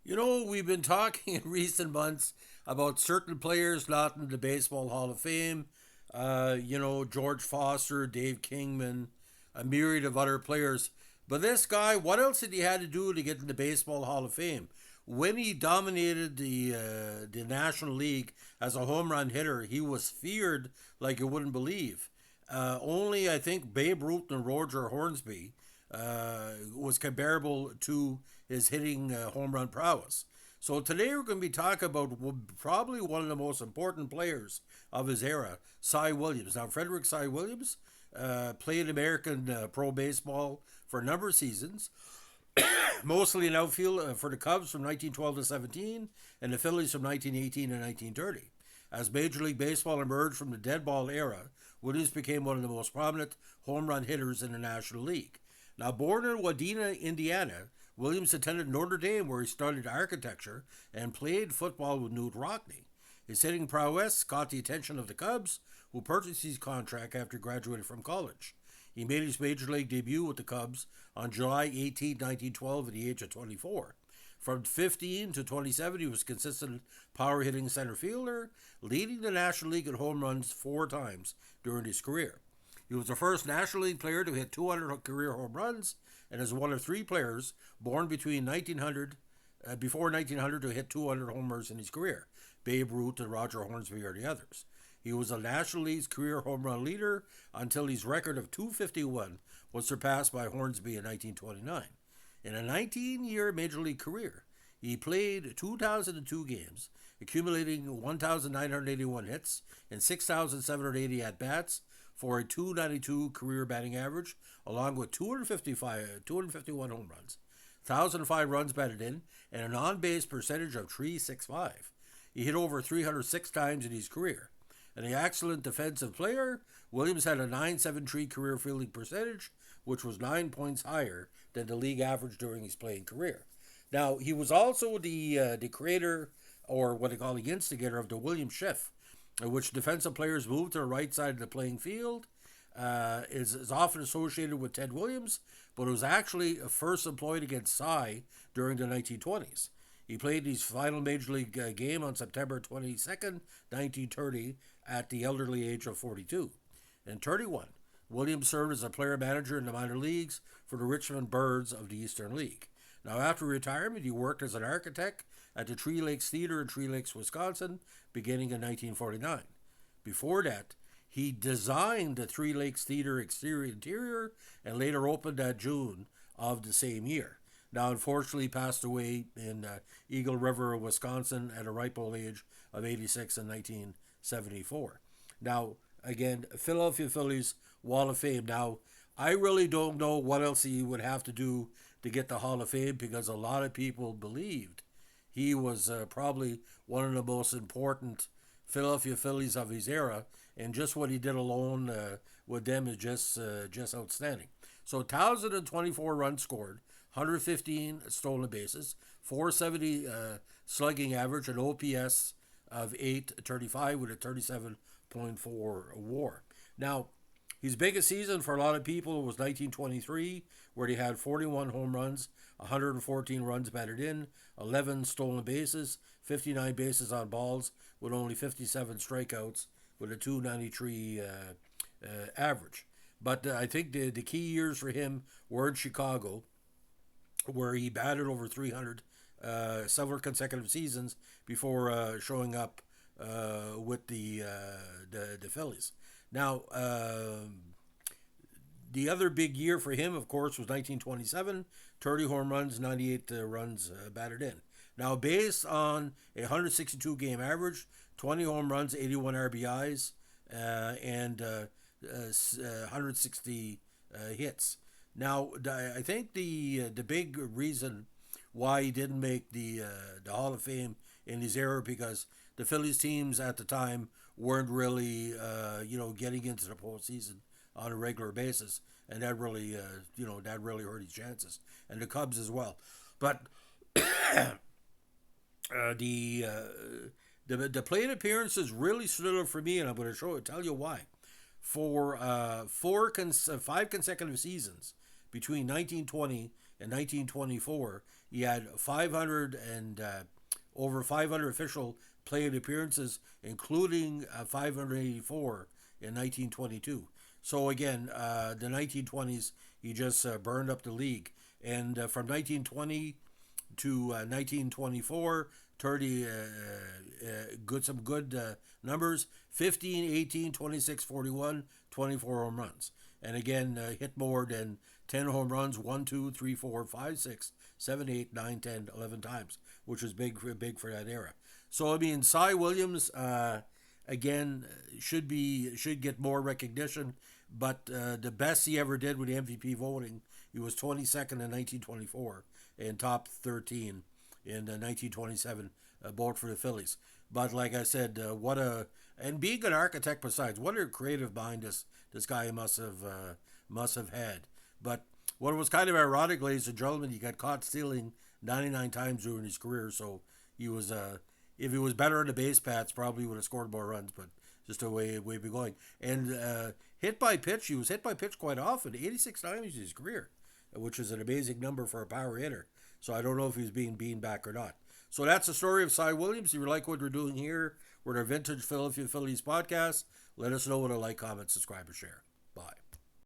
We've been talking in recent months about certain players not in the Baseball Hall of Fame. George Foster, Dave Kingman, a myriad of other players. But this guy, what else did he had to do to get in the Baseball Hall of Fame? When he dominated the National League as a home run hitter, he was feared like you wouldn't believe. Only I think Babe Ruth and Roger Hornsby was comparable to his hitting home run prowess. So today we're going to be talking about probably one of the most important players of his era, Cy Williams. Now, Frederick Cy Williams played American pro baseball for a number of seasons, mostly in outfield for the Cubs from 1912 to 17 and the Phillies from 1918 to 1930. As Major League Baseball emerged from the dead ball era, Williams became one of the most prominent home run hitters in the National League. Now, born in Wadena, Indiana, Williams attended Notre Dame where he studied architecture and played football with Knute Rockne. His hitting prowess caught the attention of the Cubs, who purchased his contract after graduating from college. He made his major league debut with the Cubs on July 18, 1912, at the age of 24. From 15 to 27, he was consistent power hitting center fielder, leading the National League in home runs 4 times during his career. He was the first National League player to hit 200 career home runs and is one of 3 players born before 1900 to hit 200 homers in his career. Babe Ruth and Roger Hornsby are the others. He was the National League's career home run leader until his record of 251 was surpassed by Hornsby in 1929. In a 19-year Major League career, he played 2,002 games, accumulating 1,981 hits and 6,780 at-bats for a 292 career batting average, along with 251 home runs, 1,005 runs batted in, and an on-base percentage of 365. He hit over 306 times in his career. An excellent defensive player, Williams had a 973 career fielding percentage, which was 9 points higher than the league average during his playing career. Now, he was also the creator, or what they call the instigator, of the Williams shift, in which defensive players move to the right side of the playing field. Is often associated with Ted Williams, but it was actually first employed against Cy during the 1920s. He played his final Major League game on September 22nd, 1930, at the elderly age of 42. In 31, Williams served as a player manager in the minor leagues for the Richmond Birds of the Eastern League. Now, after retirement, he worked as an architect at the Tree Lakes Theater in Tree Lakes, Wisconsin, beginning in 1949. Before that, he designed the Three Lakes Theater exterior interior and later opened that June of the same year. Now, unfortunately, passed away in Eagle River, Wisconsin, at a ripe old age of 86 in 1974. Now, again, Philadelphia Phillies Wall of Fame. Now, I really don't know what else he would have to do to get the Hall of Fame because a lot of people believed he was probably one of the most important Philadelphia Phillies of his era, and just what he did alone with them is just outstanding. So 1,024 runs scored, 115 stolen bases, 470 slugging average, an OPS of 835 with a 37.4 WAR. Now, his biggest season for a lot of people was 1923, where he had 41 home runs, 114 runs batted in, 11 stolen bases, 59 bases on balls, with only 57 strikeouts, with a 293 average. But I think the key years for him were in Chicago, where he batted over 300 several consecutive seasons before showing up with the Phillies. Now, the other big year for him, of course, was 1927. 30 home runs, 98 runs batted in. Now, based on a 162 game average, 20 home runs, 81 RBIs, and 160 hits. Now, I think the big reason why he didn't make the Hall of Fame in his era because the Phillies teams at the time weren't really getting into the postseason on a regular basis, and that really that really hurt his chances, and the Cubs as well. But the the plate appearances really stood out for me, and I'm going to tell you why. For 5 consecutive seasons between 1920 in 1924, he had 500 and over 500 official plate appearances, including 584 in 1922. So again, the 1920s, he just burned up the league. And from 1920 to 1924, 30 some good numbers: 15, 18, 26, 41, 24 home runs. And again, hit more than 10 home runs 1, 2, 3, 4, 5, 6, 7, 8, 9, 10, 11 times, which was big for that era. So I mean, Cy Williams again should get more recognition, but the best he ever did with the MVP voting, he was 22nd in 1924 and top 13 in 1927, both for the Phillies. But like I said, and being an architect besides, what a creative mind this guy must have had. But what was kind of ironic, ladies and gentlemen, he got caught stealing 99 times during his career. So he was if he was better on the base paths, probably would have scored more runs. But just the way we be going. And hit by pitch, he was hit by pitch quite often, 86 times in his career, which is an amazing number for a power hitter. So I don't know if he's being beaten back or not. So that's the story of Cy Williams. If you like what we're doing here, we're our Vintage Philadelphia Phillies podcast. Let us know what a like, comment, subscribe, or share.